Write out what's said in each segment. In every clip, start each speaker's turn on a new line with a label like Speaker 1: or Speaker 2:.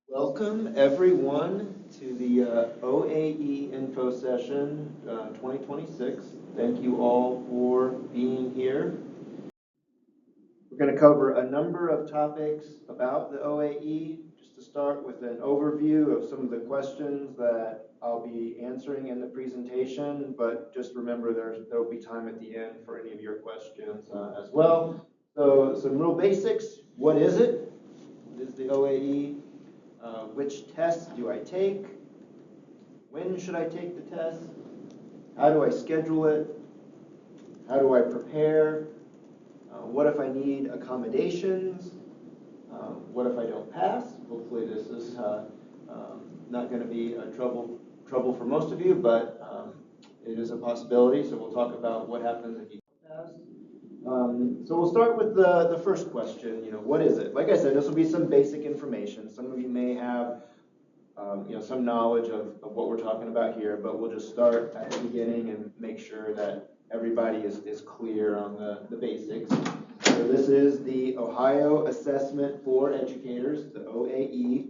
Speaker 1: Welcome everyone to the OAE Info Session 2026. Thank you all for being here. We're going to cover a number of topics about the OAE. Just to start with an overview of some of the questions that I'll be answering in the presentation, but just remember there will be time at the end for any of your questions as well. So some real basics. What is it? What is the OAE? Which tests do I take? When should I take the test? How do I schedule it? How do I prepare? What if I need accommodations? What if I don't pass? Hopefully this is not going to be a trouble for most of you, but it is a possibility. So we'll talk about what happens if you don't pass. So we'll start with the first question. What is it? Like I said, this will be some basic information. Some of you may have some knowledge of what we're talking about here, but we'll just start at the beginning and make sure that everybody is clear on the basics. So this is the Ohio Assessment for Educators, the OAE.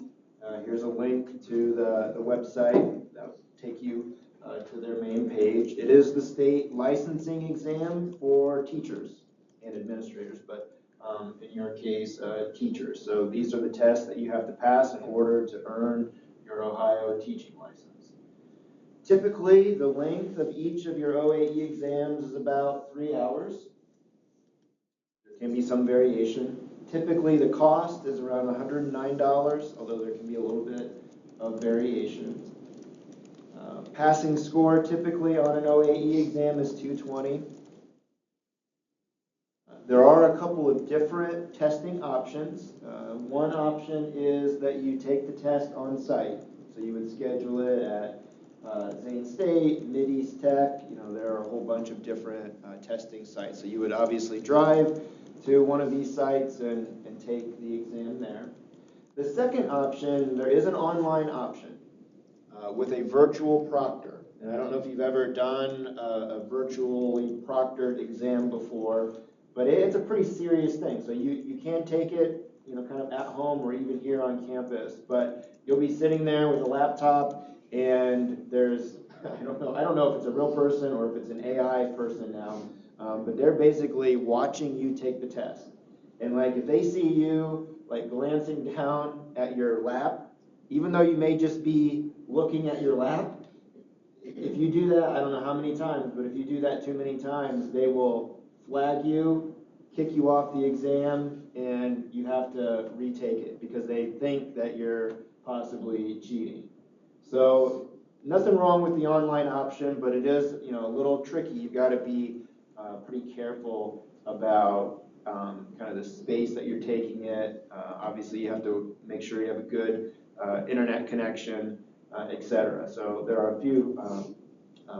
Speaker 1: Here's a link to the website that will take you to their main page. It is the state licensing exam for teachers and administrators, but in your case, teachers. So these are the tests that you have to pass in order to earn your Ohio teaching license. Typically, the length of each of your OAE exams is about 3 hours. There can be some variation. Typically, the cost is around $109, although there can be a little bit of variation. Passing score typically on an OAE exam is 220. There are a couple of different testing options. One option is that you take the test on site. So you would schedule it at Zane State, Mideast Tech. There are a whole bunch of different testing sites. So you would obviously drive to one of these sites and take the exam there. The second option, there is an online option with a virtual proctor. And I don't know if you've ever done a virtually proctored exam before, but it's a pretty serious thing. So you can take it, kind of at home or even here on campus, but you'll be sitting there with a laptop and there's, I don't know if it's a real person or if it's an AI person now, but they're basically watching you take the test. And like if they see you like glancing down at your lap, even though you may just be looking at your lap, if you do that, I don't know how many times, but if you do that too many times, they will flag you, kick you off the exam, and you have to retake it because they think that you're possibly cheating. So nothing wrong with the online option, but it is a little tricky. You've got to be pretty careful about kind of the space that you're taking it. Obviously, you have to make sure you have a good internet connection, etc. So there are a few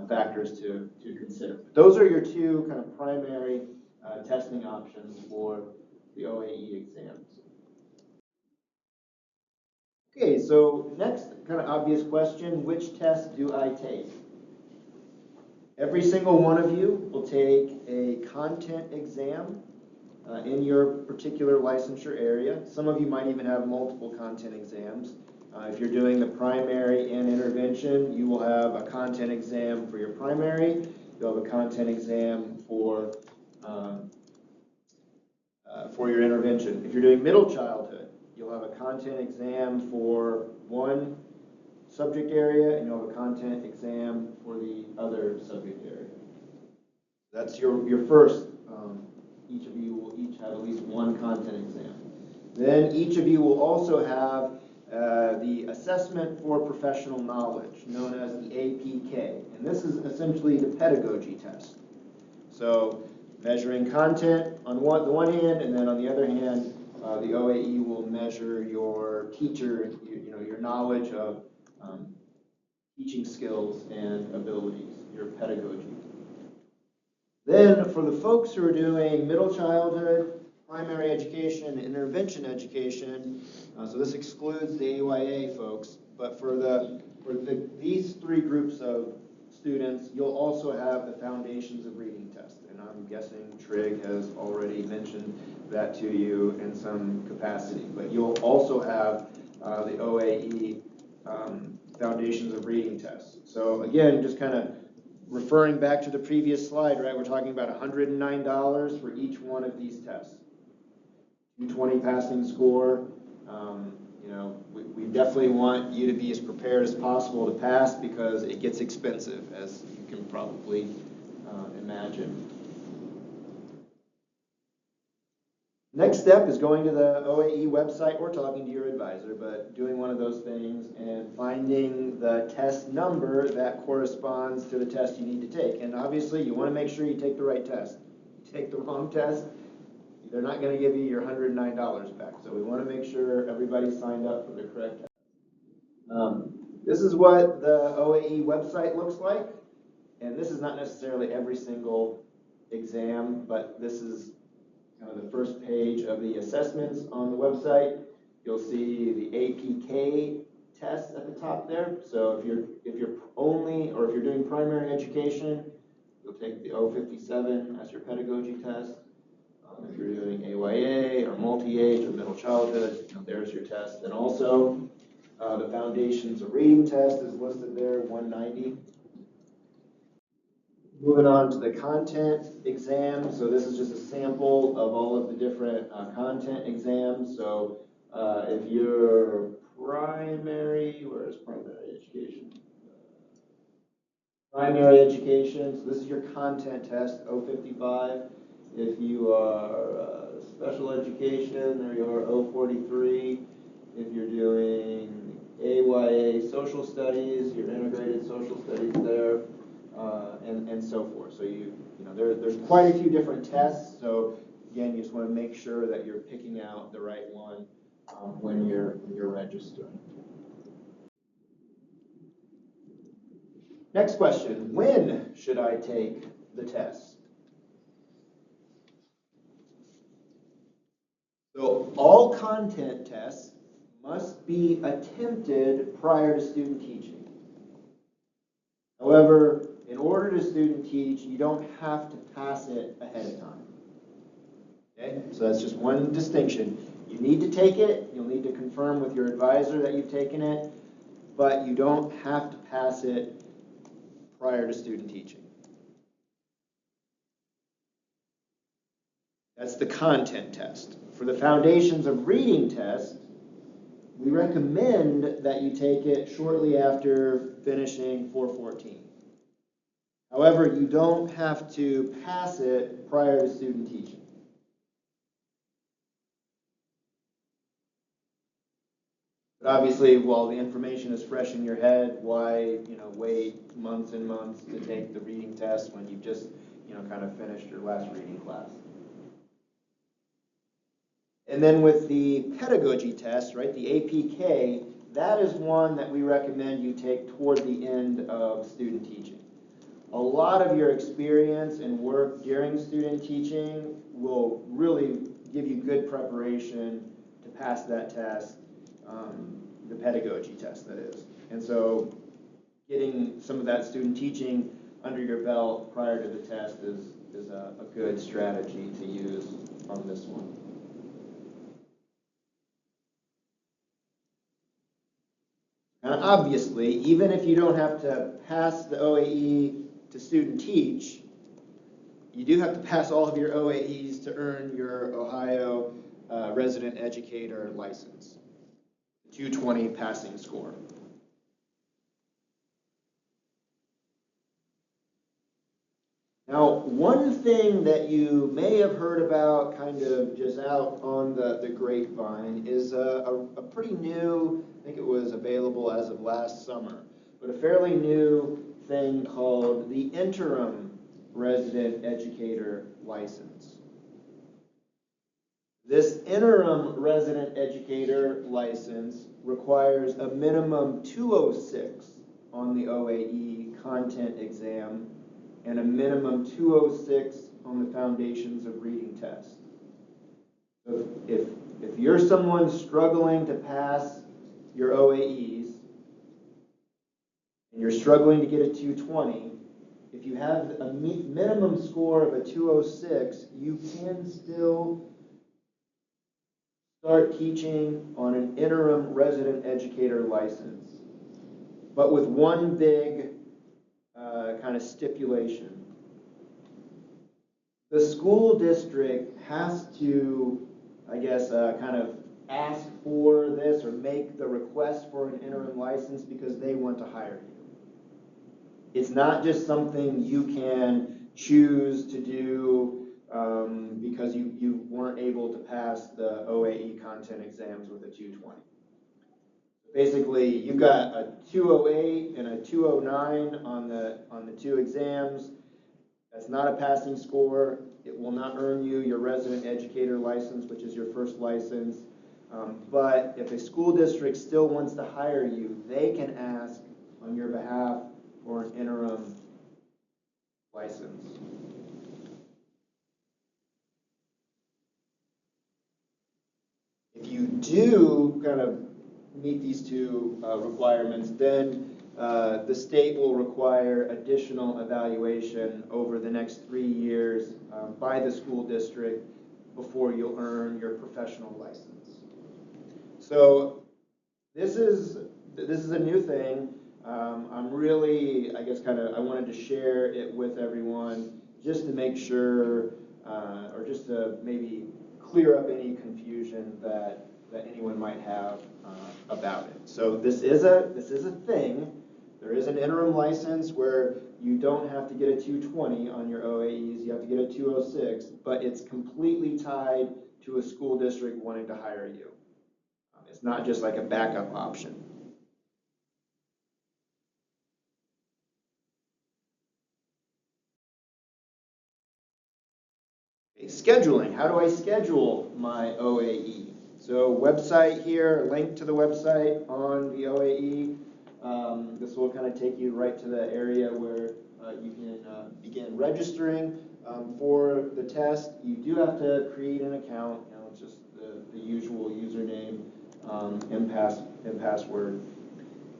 Speaker 1: factors to consider. Those are your two kind of primary testing options for the OAE exams. Okay, so next kind of obvious question, which test do I take? Every single one of you will take a content exam in your particular licensure area. Some of you might even have multiple content exams. If you're doing the primary and intervention, you will have a content exam for your primary. You'll have a content exam for your intervention. If you're doing middle childhood, you'll have a content exam for one subject area, and you'll have a content exam for the other subject area. That's your first. Each of you will each have at least one content exam. Then each of you will also have the assessment for professional knowledge, known as the APK. And this is essentially the pedagogy test. So measuring content on the one hand, and then on the other hand, the OAE will measure your teacher, your knowledge of teaching skills and abilities, your pedagogy. Then for the folks who are doing middle childhood, primary education, and intervention education, so this excludes the AYA folks, but for these three groups of students, you'll also have the Foundations of Reading test. And I'm guessing Trig has already mentioned that to you in some capacity. But you'll also have the OAE Foundations of Reading test. So again, just kind of referring back to the previous slide, right? We're talking about $109 for each one of these tests. 220 passing score. You know, we definitely want you to be as prepared as possible to pass because it gets expensive, as you can probably imagine. Next step is going to the OAE website or talking to your advisor, but doing one of those things and finding the test number that corresponds to the test you need to take. And obviously, you want to make sure you take the right test. You take the wrong test, they're not going to give you your $109 back. So we want to make sure everybody's signed up for the correct test. This is what the OAE website looks like. And this is not necessarily every single exam, but this is kind of the first page of the assessments on the website. You'll see the APK test at the top there. So if you're only, or if you're doing primary education, you'll take the 057 as your pedagogy test. If you're doing AYA or multi-age or middle childhood, there's your test. And also, the Foundations of Reading test is listed there, 190. Moving on to the content exam. So this is just a sample of all of the different content exams. So if you're primary, where is primary education? Primary education, so this is your content test, 055. If you are special education, or you're 043. If you're doing AYA social studies, your integrated social studies there. And so forth. So there's quite a few different tests. So again, you just want to make sure that you're picking out the right one when you're registering. Next question: when should I take the test? So all content tests must be attempted prior to student teaching. However, in order to student teach, you don't have to pass it ahead of time. Okay? So that's just one distinction. You need to take it. You'll need to confirm with your advisor that you've taken it, but you don't have to pass it prior to student teaching. That's the content test. For the Foundations of Reading test, we recommend that you take it shortly after finishing 414. However, you don't have to pass it prior to student teaching. But obviously, while the information is fresh in your head, why wait months and months to take the reading test when you've just kind of finished your last reading class? And then with the pedagogy test, right, the APK, that is one that we recommend you take toward the end of student teaching. A lot of your experience and work during student teaching will really give you good preparation to pass that test, the pedagogy test, that is. And so getting some of that student teaching under your belt prior to the test is a good strategy to use on this one. And obviously, even if you don't have to pass the OAE to student teach, you do have to pass all of your OAEs to earn your Ohio resident educator license, 220 passing score. Now, one thing that you may have heard about kind of just out on the grapevine is a pretty new, I think it was available as of last summer, but a fairly new thing called the interim resident educator license. This interim resident educator license requires a minimum 206 on the OAE content exam and a minimum 206 on the Foundations of Reading test. So if you're someone struggling to pass your OAEs and you're struggling to get a 220, if you have a minimum score of a 206, you can still start teaching on an interim resident educator license, but with one big kind of stipulation. The school district has to, I guess, kind of ask for this or make the request for an interim license because they want to hire you. It's not just something you can choose to do because you weren't able to pass the OAE content exams with a 220. Basically, you've got a 208 and a 209 on the two exams. That's not a passing score. It will not earn you your resident educator license, which is your first license. But if a school district still wants to hire you, they can ask on your behalf for an interim license. If you do kind of meet these two requirements, then the state will require additional evaluation over the next 3 years by the school district before you'll earn your professional license. So this is a new thing. I'm really, I guess, I wanted to share it with everyone just to make sure, or just to maybe clear up any confusion that anyone might have about it. So this is a thing. There is an interim license where you don't have to get a 220 on your OAEs, you have to get a 206, but it's completely tied to a school district wanting to hire you. It's not just like a backup option. Okay, scheduling. How do I schedule my OAE? So website here, link to the website on the OAE. This will kind of take you right to the area where you can begin registering for the test. You do have to create an account. You know, it's just the usual username and password.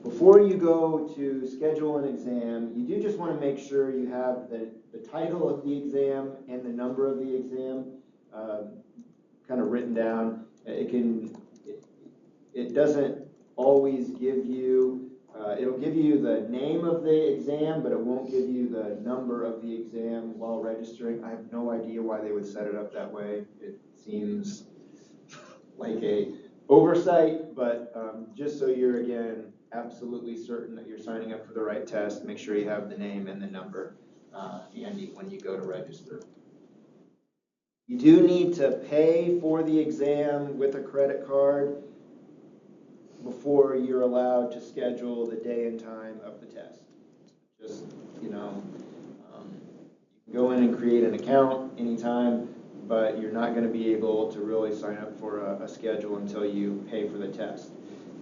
Speaker 1: Before you go to schedule an exam, you do just want to make sure you have the title of the exam and the number of the exam kind of written down. It doesn't always give you, it'll give you the name of the exam, but it won't give you the number of the exam while registering. I have no idea why they would set it up that way. It seems like a oversight, but just so you're, again, absolutely certain that you're signing up for the right test, make sure you have the name and the number handy when you go to register. You do need to pay for the exam with a credit card before you're allowed to schedule the day and time of the test. Just, you know, you can go in and create an account anytime, but you're not going to be able to really sign up for a schedule until you pay for the test.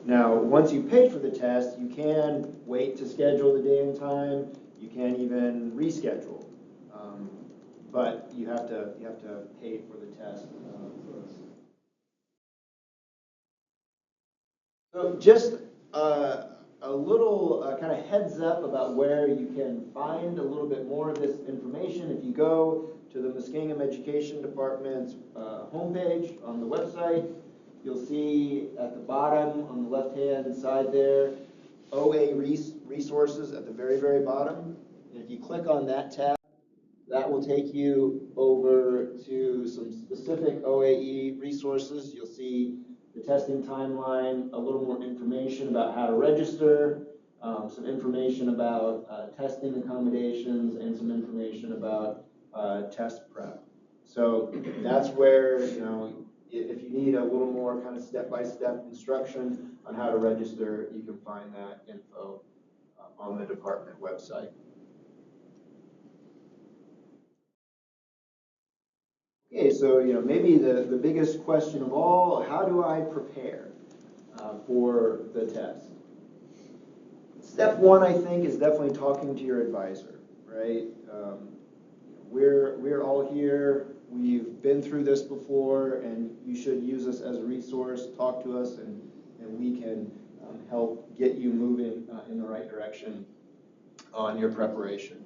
Speaker 1: Now, once you pay for the test, you can wait to schedule the day and time. You can even reschedule, but you have to pay for the test first. So just a little kind of heads up about where you can find a little bit more of this information. If you go to the Muskingum Education Department's homepage on the website, you'll see at the bottom on the left-hand side there, OA resources at the very, very bottom. And if you click on that tab, that will take you over to some specific OAE resources. You'll see the testing timeline, a little more information about how to register, some information about testing accommodations, and some information about test prep. So that's where, you know, if you need a little more kind of step-by-step instruction on how to register, you can find that info on the department website. Okay, so maybe the biggest question of all, how do I prepare for the test? Step one, I think, is definitely talking to your advisor, right? We're all here. We've been through this before, and you should use us as a resource. Talk to us, and we can help get you moving in the right direction on your preparation.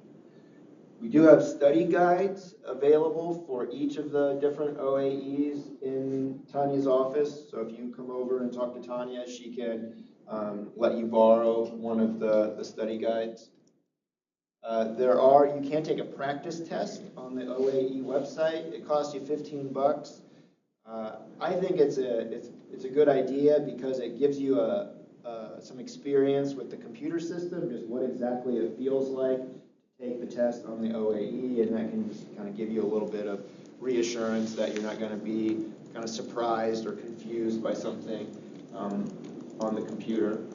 Speaker 1: We do have study guides available for each of the different OAEs in Tanya's office. So if you come over and talk to Tanya, she can let you borrow one of the study guides. You can take a practice test on the OAE website. It costs you 15 bucks. I think it's a good idea because it gives you some experience with the computer system, just what exactly it feels like to take the test on the OAE, and that can just kind of give you a little bit of reassurance that you're not going to be kind of surprised or confused by something on the computer.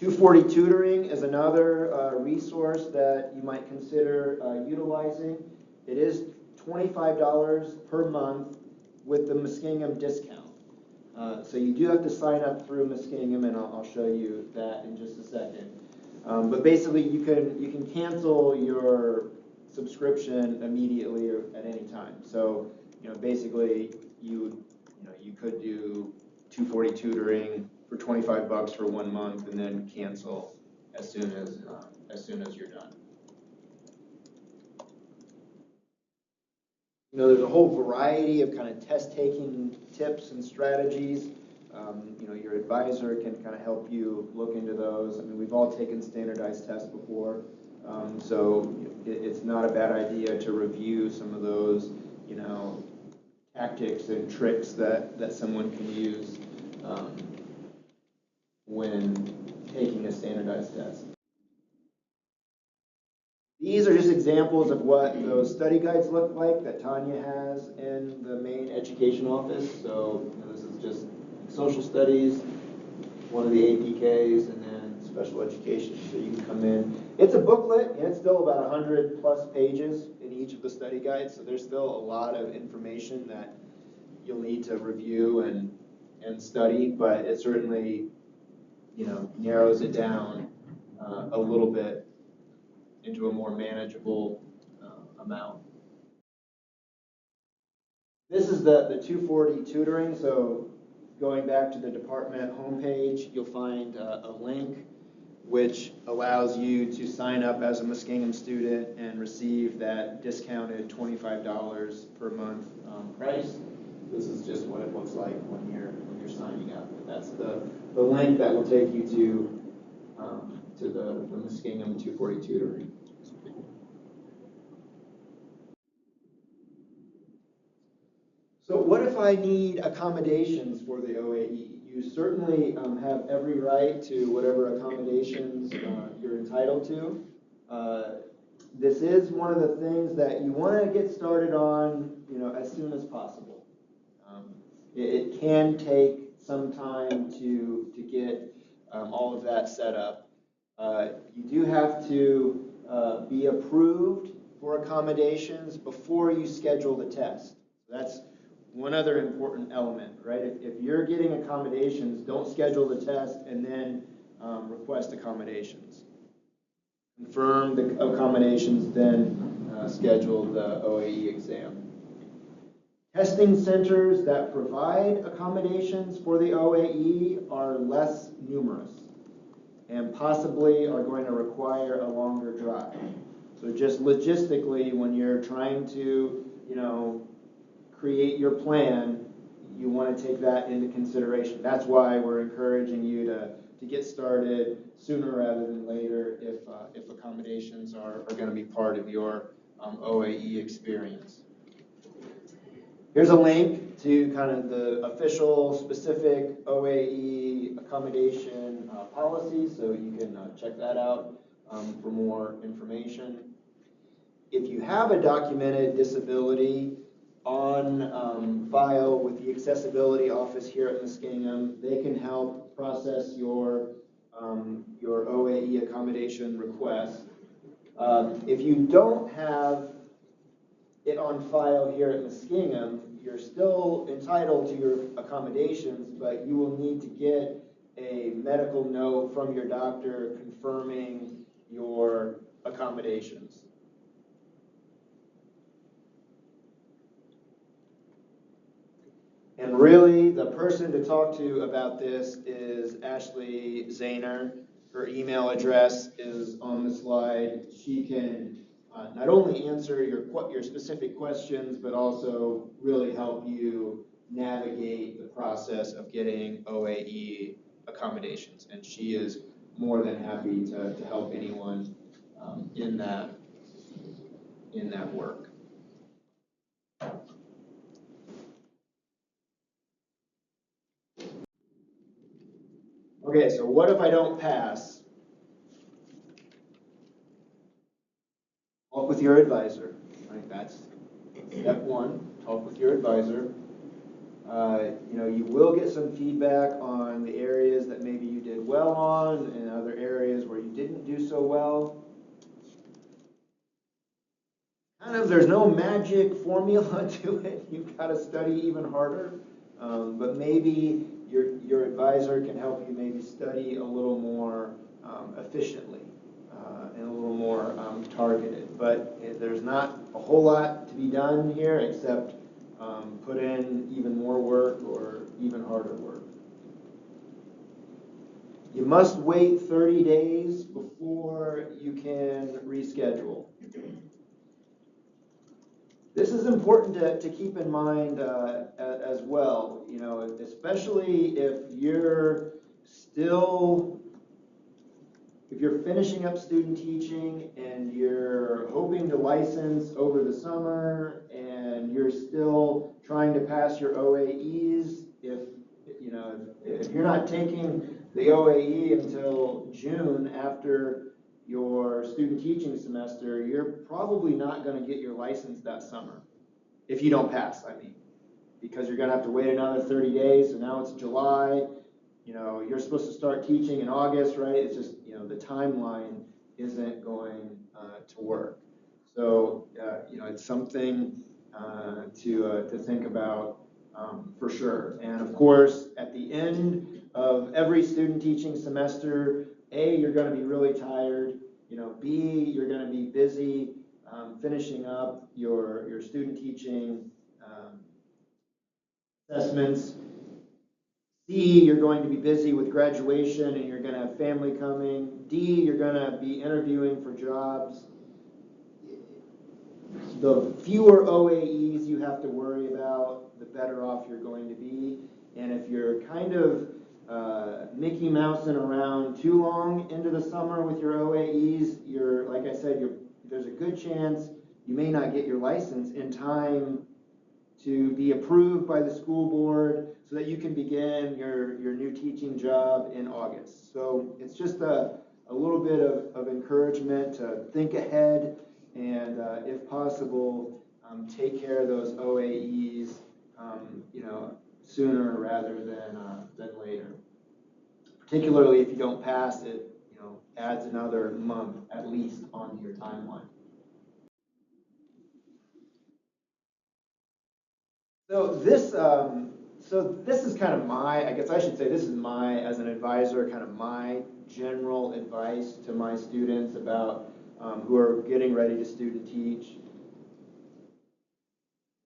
Speaker 1: 240 Tutoring is another resource that you might consider utilizing. It is $25 per month with the Muskingum discount. So you do have to sign up through Muskingum, and I'll show you that in just a second. But basically, you can cancel your subscription immediately or at any time. So basically, you could do 240 Tutoring for 25 bucks for 1 month, and then cancel as soon as you're done. There's a whole variety of kind of test-taking tips and strategies. Your advisor can kind of help you look into those. I mean, we've all taken standardized tests before, so it's not a bad idea to review some of those, tactics and tricks that someone can use when taking a standardized test. These are just examples of what those study guides look like that Tanya has in the main education office. So this is just social studies, one of the APKs, and then special education. So you can come in. It's a booklet, and it's still about 100+ pages in each of the study guides. So there's still a lot of information that you'll need to review and study, but it certainly narrows it down a little bit into a more manageable amount. This is the 240 Tutoring. So going back to the department homepage, you'll find a link which allows you to sign up as a Muskingum student and receive that discounted $25 per month price. This is just what it looks like when you're signing up. That's the link that will take you to the Muskingum 240 Tutoring. So what if I need accommodations for the OAE? You certainly have every right to whatever accommodations you're entitled to. This is one of the things that you want to get started on, as soon as possible. It can take some time to get all of that set up. You do have to be approved for accommodations before you schedule the test. That's one other important element, right? If you're getting accommodations, don't schedule the test and then request accommodations. Confirm the accommodations, then schedule the OAE exam. Testing centers that provide accommodations for the OAE are less numerous and possibly are going to require a longer drive. So just logistically, when you're trying to, create your plan, you want to take that into consideration. That's why we're encouraging you to get started sooner rather than later if accommodations are going to be part of your OAE experience. Here's a link to kind of the official specific OAE accommodation policy, so you can check that out for more information. If you have a documented disability on file with the accessibility office here at Muskingum, they can help process your OAE accommodation request. If you don't have it on file here at Muskingum, you're still entitled to your accommodations, but you will need to get a medical note from your doctor confirming your accommodations. And really, the person to talk to about this is Ashley Zahner. Her email address is on the slide. She can not only answer your specific questions, but also really help you navigate the process of getting OAE accommodations. And she is more than happy to help anyone in that work. Okay, so what if I don't pass? Talk with your advisor, right? That's step one, talk with your advisor. You will get some feedback on the areas that maybe you did well on and other areas where you didn't do so well. There's no magic formula to it. You've got to study even harder. But maybe your advisor can help you maybe study a little more efficiently and a little more targeted. But there's not a whole lot to be done here except put in even more work or even harder work. You must wait 30 days before you can reschedule. This is important to keep in mind as well, especially if you're finishing up student teaching and you're hoping to license over the summer and you're still trying to pass your OAEs. If you're not taking the OAE until June after your student teaching semester, you're probably not going to get your license that summer. If you don't pass, because you're going to have to wait another 30 days. So now it's July. You're supposed to start teaching in August, right? It's just, the timeline isn't going to work. So, it's something to think about for sure. And of course, at the end of every student teaching semester, A, you're going to be really tired. B, you're going to be busy finishing up your student teaching assessments. C, you're going to be busy with graduation and you're going to have family coming. D, you're going to be interviewing for jobs. The fewer OAEs you have to worry about, the better off you're going to be. And if you're kind of Mickey Mousing around too long into the summer with your OAEs, like I said, there's a good chance you may not get your license in time to be approved by the school board so that you can begin your new teaching job in August. So it's just a little bit of encouragement to think ahead and, if possible, take care of those OAEs, sooner rather than later. Particularly if you don't pass it, adds another month at least onto your timeline. So this is kind of this is as an advisor, kind of my general advice to my students about who are getting ready to student teach.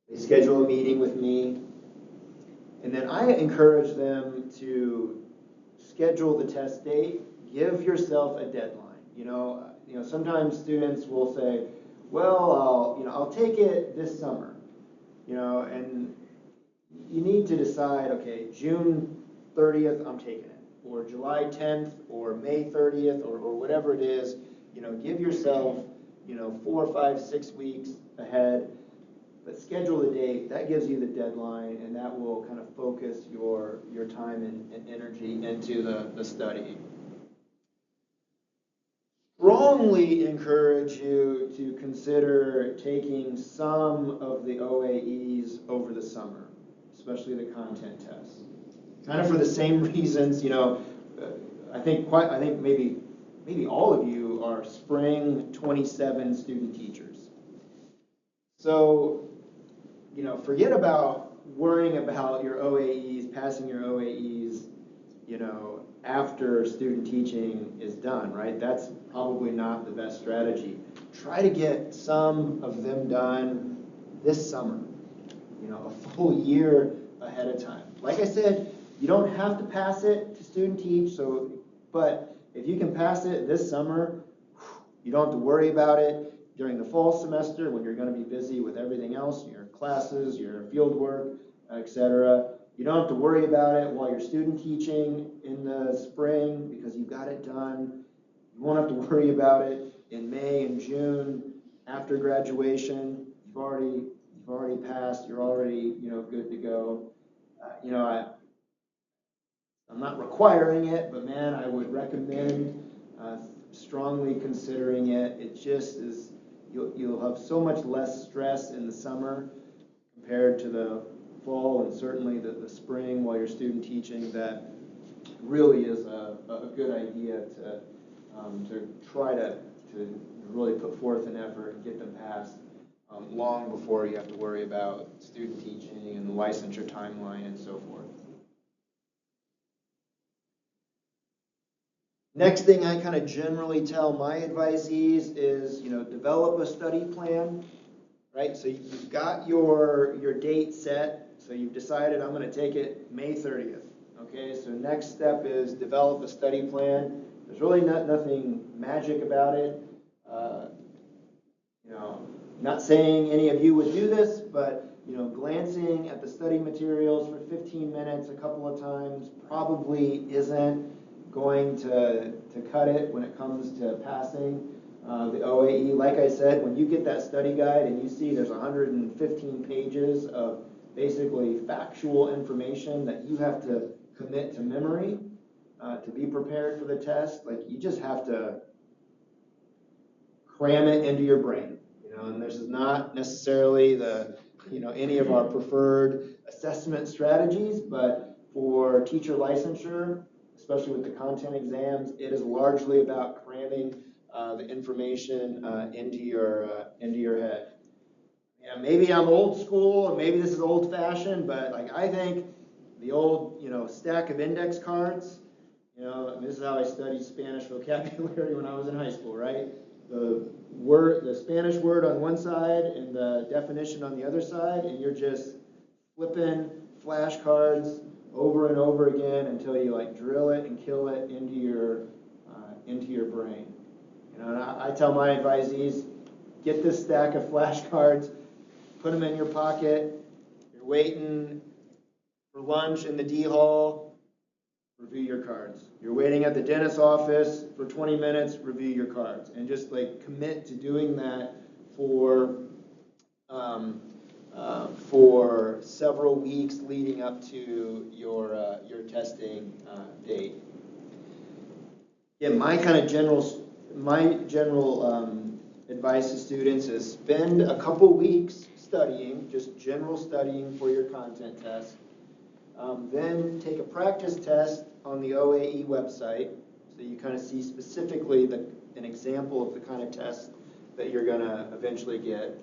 Speaker 1: They schedule a meeting with me, and then I encourage them to schedule the test date. Give yourself a deadline. Sometimes students will say, "Well, I'll take it this summer," and you need to decide, okay, June 30th, I'm taking it, or July 10th, or May 30th, or whatever it is. Give yourself, 4, 5, 6 weeks ahead, but schedule the date. That gives you the deadline, and that will kind of focus your time and energy into the study. Strongly encourage you to consider taking some of the OAEs over the summer, especially the content tests. Kind of for the same reasons, I think maybe all of you are spring 27 student teachers. So, forget about worrying about your OAEs, passing your OAEs, after student teaching is done, right? That's probably not the best strategy. Try to get some of them done this summer, a full year ahead of time. Like I said, you don't have to pass it to student teach, but if you can pass it this summer, you don't have to worry about it during the fall semester when you're going to be busy with everything else, your classes, your field work, etc. You don't have to worry about it while you're student teaching in the spring because you got it done. You won't have to worry about it in May and June after graduation. You've already passed. You're already good to go. I'm not requiring it, but man, I would recommend strongly considering it. It just is, you'll have so much less stress in the summer compared to the fall and certainly the spring while you're student teaching. That really is a good idea to try to really put forth an effort and get them passed long before you have to worry about student teaching and the licensure timeline and so forth. Next thing I kind of generally tell my advisees is, develop a study plan, right? So you've got your date set, so you've decided I'm going to take it May 30th, okay? So next step is develop a study plan. There's really nothing magic about it. Not saying any of you would do this, but glancing at the study materials for 15 minutes a couple of times probably isn't going to cut it when it comes to passing the OAE. Like I said, when you get that study guide and you see there's 115 pages of basically factual information that you have to commit to memory to be prepared for the test, like you just have to cram it into your brain. And this is not necessarily any of our preferred assessment strategies, but for teacher licensure, especially with the content exams, it is largely about cramming the information into your head. Yeah, maybe I'm old school, and maybe this is old-fashioned, but like I think the old stack of index cards. This is how I studied Spanish vocabulary when I was in high school, right? The Spanish word on one side and the definition on the other side, and you're just flipping flashcards over and over again until you drill it and kill it into your brain. And I tell my advisees, get this stack of flashcards, put them in your pocket. You're waiting for lunch in the D hall, review your cards. You're waiting at the dentist's office for 20 minutes, review your cards, and just commit to doing that for several weeks leading up to your testing date. Yeah, my general advice to students is spend a couple weeks studying, just general studying for your content test. Then take a practice test on the OAE website, so you kind of see specifically an example of the kind of test that you're going to eventually get.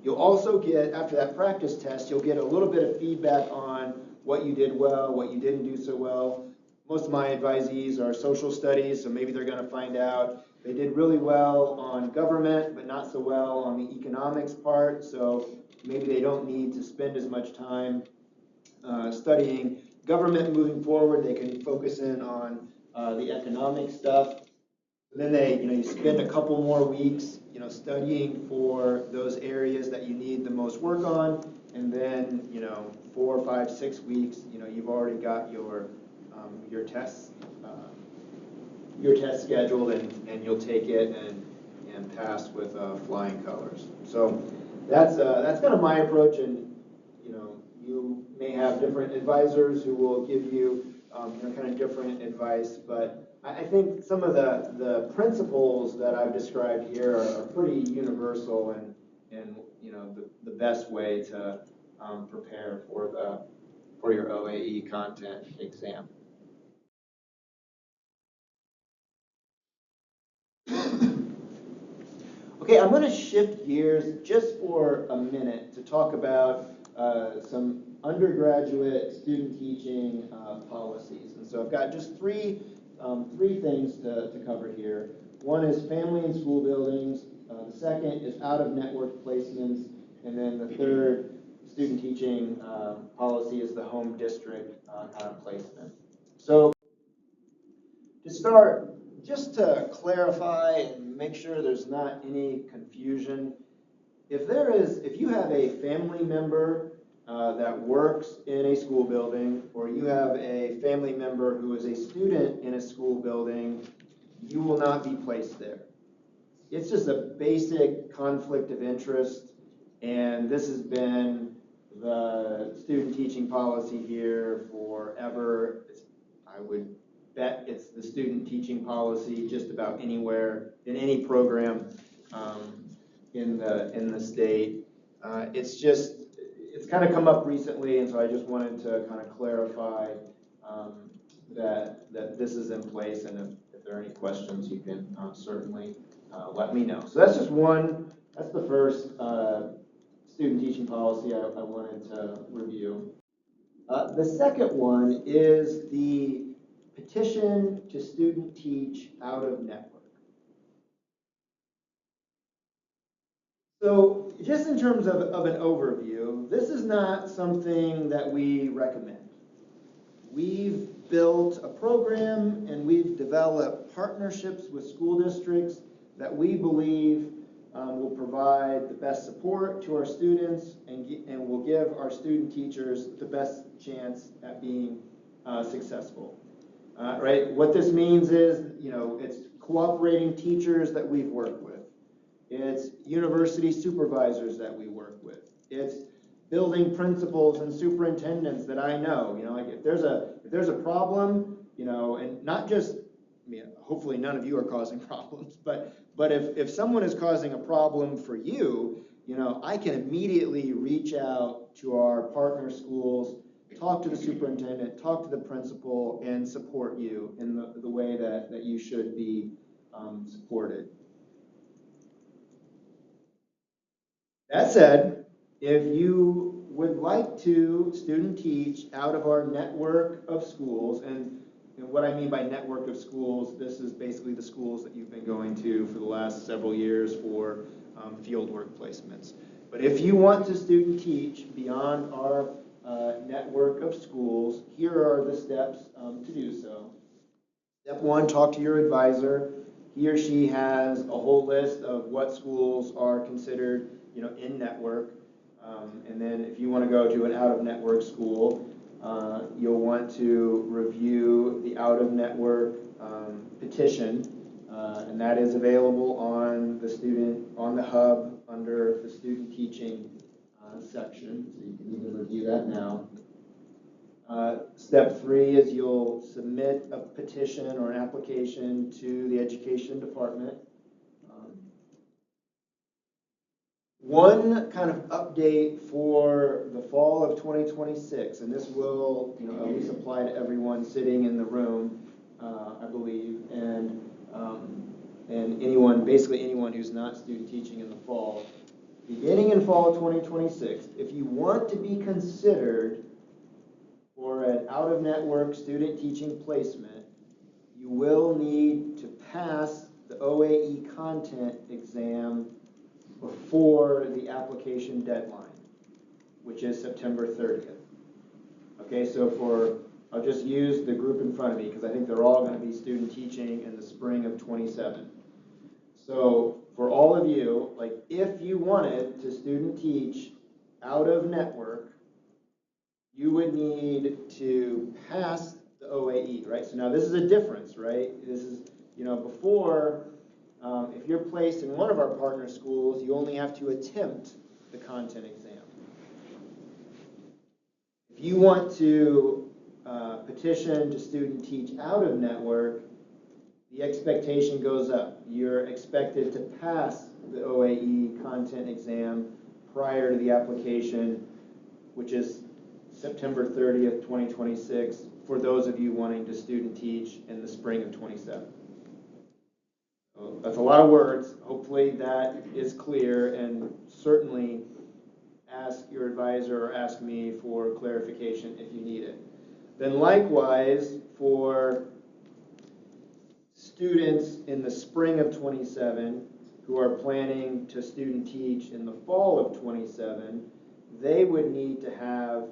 Speaker 1: You'll also get, after that practice test, you'll get a little bit of feedback on what you did well, what you didn't do so well. Most of my advisees are social studies, so maybe they're going to find out they did really well on government, but not so well on the economics part, so maybe they don't need to spend as much time studying government moving forward. They can focus in on the economic stuff. Then you spend a couple more weeks, studying for those areas that you need the most work on, and then 4, 5, 6 weeks, you've already got your tests scheduled, and you'll take it and pass with flying colors. So that's kind of my approach, and you may have different advisors who will give you kind of different advice, but I think some of the principles that I've described here are pretty universal and the best way to prepare for your OAE content exam. Okay, I'm going to shift gears just for a minute to talk about some undergraduate student teaching policies. And so I've got just three things to cover here. One is family and school buildings. The second is out-of-network placements. And then the third student teaching policy is the home district kind of placement. So to start, just to clarify and make sure there's not any confusion, if you have a family member that works in a school building, or you have a family member who is a student in a school building, you will not be placed there. It's just a basic conflict of interest, and this has been the student teaching policy here forever. I would bet it's the student teaching policy just about anywhere in any program in the state. It's kind of come up recently, and so I just wanted to kind of clarify that this is in place, and if there are any questions, you can certainly let me know. So that's just one. That's the first student teaching policy I wanted to review. The second one is the petition to student teach out of network. So just in terms of an overview, this is not something that we recommend. We've built a program and we've developed partnerships with school districts that we believe will provide the best support to our students and will give our student teachers the best chance at being successful. Right? What this means is, it's cooperating teachers that we've worked with. It's university supervisors that we work with. It's building principals and superintendents that I know. Like if there's a problem, and not just, hopefully none of you are causing problems, but if someone is causing a problem for you, I can immediately reach out to our partner schools, talk to the superintendent, talk to the principal, and support you in the way that you should be supported. That said, if you would like to student teach out of our network of schools, and what I mean by network of schools, this is basically the schools that you've been going to for the last several years for field work placements. But if you want to student teach beyond our network of schools, here are the steps to do so. Step one, talk to your advisor. He or she has a whole list of what schools are considered in network. And then if you want to go to an out-of-network school, you'll want to review the out-of-network petition, and that is available on the hub under the student teaching section, so you can even review that now. Step 3 is you'll submit a petition or an application to the education department. One kind of update for the fall of 2026, and this will at least apply to everyone sitting in the room, I believe, and basically anyone who's not student teaching in the fall. Beginning in fall of 2026, if you want to be considered for an out-of-network student teaching placement, you will need to pass the OAE content exam before the application deadline, which is September 30th. Okay, so I'll just use the group in front of me because I think they're all going to be student teaching in the spring of 27. So for all of you, if you wanted to student teach out of network, you would need to pass the OAE, right? So now this is a difference, right? This is, before, if you're placed in one of our partner schools, you only have to attempt the content exam. If you want to petition to student teach out of network, the expectation goes up. You're expected to pass the OAE content exam prior to the application, which is September 30th, 2026, for those of you wanting to student teach in the spring of 27. So that's a lot of words. Hopefully that is clear, and certainly ask your advisor or ask me for clarification if you need it. Then likewise, for students in the spring of 27 who are planning to student teach in the fall of 27, they would need to have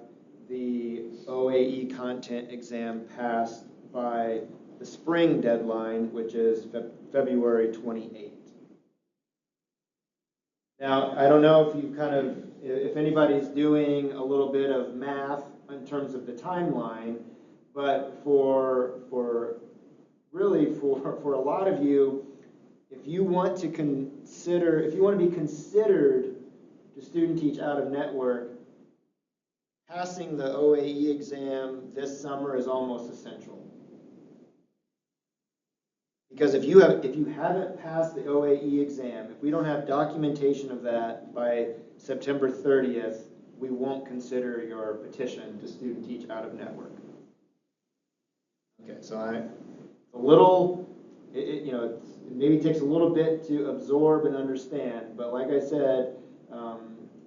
Speaker 1: the OAE content exam passed by the spring deadline, which is February 28th. Now, I don't know if you if anybody's doing a little bit of math in terms of the timeline, but for a lot of you, if you want to be considered to student teach out of network, passing the OAE exam this summer is almost essential. Because if you haven't passed the OAE exam, if we don't have documentation of that by September 30th, we won't consider your petition to student teach out of network. Okay, so it maybe takes a little bit to absorb and understand, but like I said,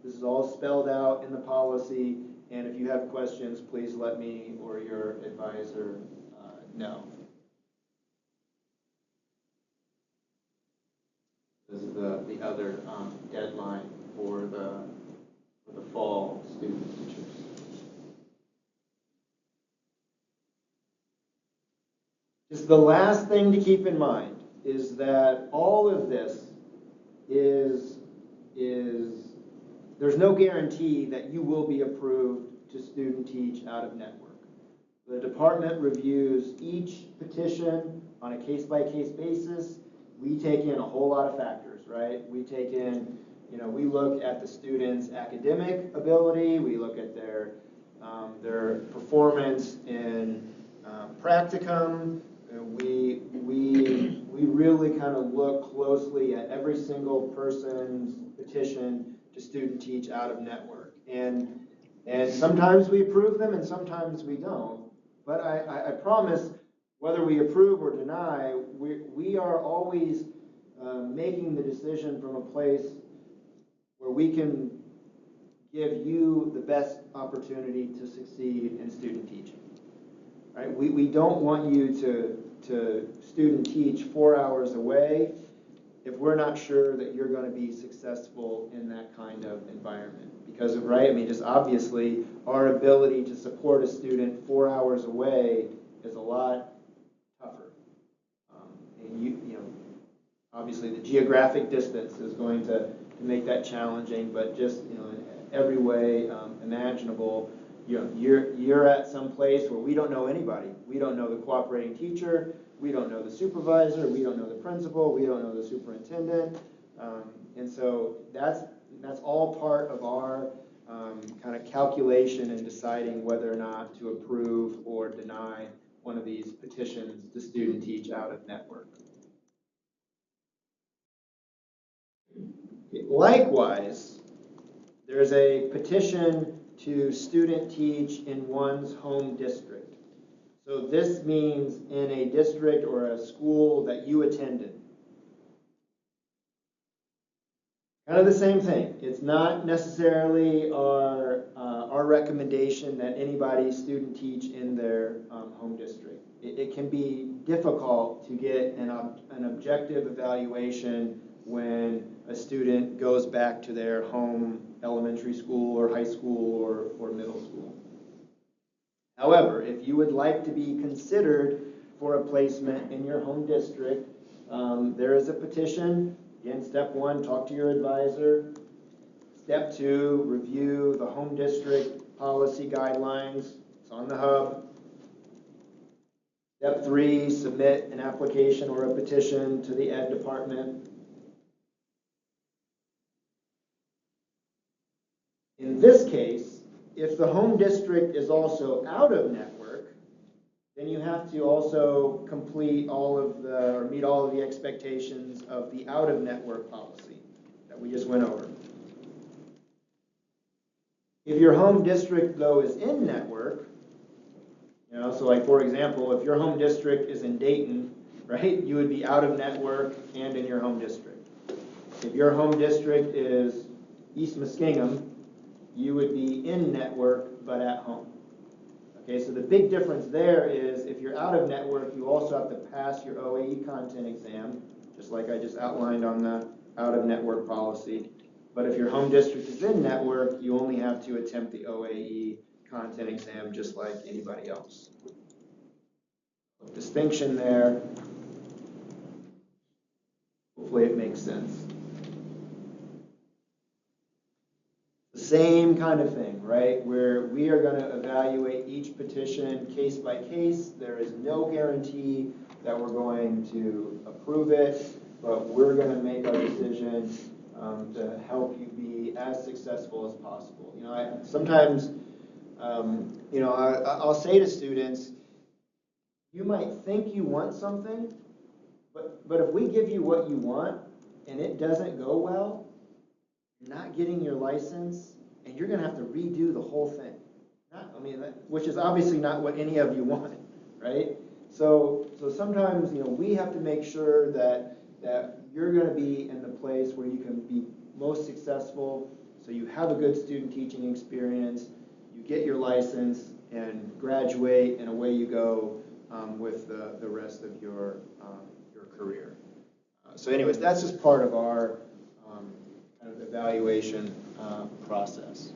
Speaker 1: this is all spelled out in the policy, and if you have questions, please let me or your advisor know. This is the other deadline for the fall student teachers. Just the last thing to keep in mind is that all of this is there's no guarantee that you will be approved to student teach out of network. The department reviews each petition on a case-by-case basis. We take in a whole lot of factors, right? We take in, we look at the student's academic ability, we look at their performance in practicum. We really kind of look closely at every single person's petition to student teach out of network. And sometimes we approve them and sometimes we don't. But I promise, whether we approve or deny, we are always making the decision from a place where we can give you the best opportunity to succeed in student teaching. Right? We don't want you to student teach 4 hours away if we're not sure that you're going to be successful in that kind of environment. Because, right, I mean, just obviously, our ability to support a student 4 hours away is a lot tougher. And obviously, the geographic distance is going to make that challenging, but just, in every way imaginable, you're at some place where we don't know anybody. We don't know the cooperating teacher. We don't know the supervisor. We don't know the principal. We don't know the superintendent. And so that's all part of our kind of calculation in deciding whether or not to approve or deny one of these petitions to student teach out of network. Likewise, there's a petition to student teach in one's home district. So this means in a district or a school that you attended. Kind of the same thing. It's not necessarily our recommendation that anybody student teach in their home district. It can be difficult to get an objective evaluation when a student goes back to their home elementary school or high school or middle school. However, if you would like to be considered for a placement in your home district, there is a petition. Again, step 1, talk to your advisor. Step 2, review the home district policy guidelines. It's on the hub. Step 3, submit an application or a petition to the Ed department. In this case, if the home district is also out of network, then you have to also complete meet all of the expectations of the out of network policy that we just went over. If your home district, though, is in network, so like for example, if your home district is in Dayton, right, you would be out of network and in your home district. If your home district is East Muskingum, you would be in network but at home. Okay, so the big difference there is if you're out of network, you also have to pass your OAE content exam, just like I just outlined on the out of network policy. But if your home district is in network, you only have to attempt the OAE content exam just like anybody else. Just distinction there. Hopefully it makes sense. The same kind of thing, right? Where we are going to evaluate each petition case by case. There is no guarantee that we're going to approve it, but we're going to make our decision to help you be as successful as possible. You know, sometimes, you know, I'll say to students, you might think you want something, but if we give you what you want and it doesn't go well, you're not getting your license, and you're going to have to redo the whole thing. Which is obviously not what any of you want, right? So sometimes, you know, we have to make sure that you're going to be in the place where you can be most successful, so you have a good student teaching experience, you get your license, and graduate, and away you go with the rest of your career. So anyways, that's just part of our kind of evaluation process.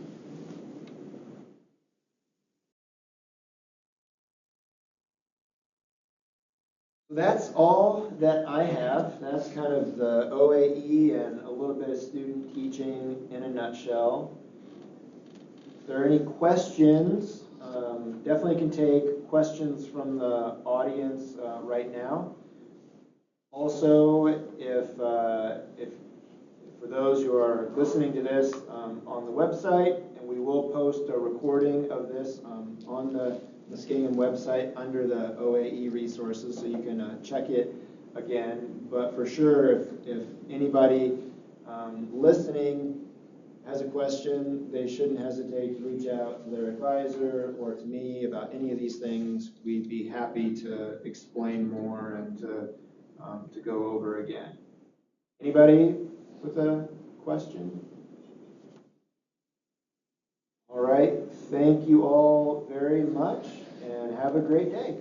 Speaker 1: That's all that I have. That's kind of the OAE and a little bit of student teaching in a nutshell. If there are any questions, definitely can take questions from the audience right now. Also, if for those who are listening to this on the website, and we will post a recording of this on the Muskingum website under the OAE resources, so you can check it again. But for sure, if anybody listening has a question, they shouldn't hesitate to reach out to their advisor or to me about any of these things. We'd be happy to explain more and to go over again. Anybody with a question? All right, thank you all very much, and have a great day.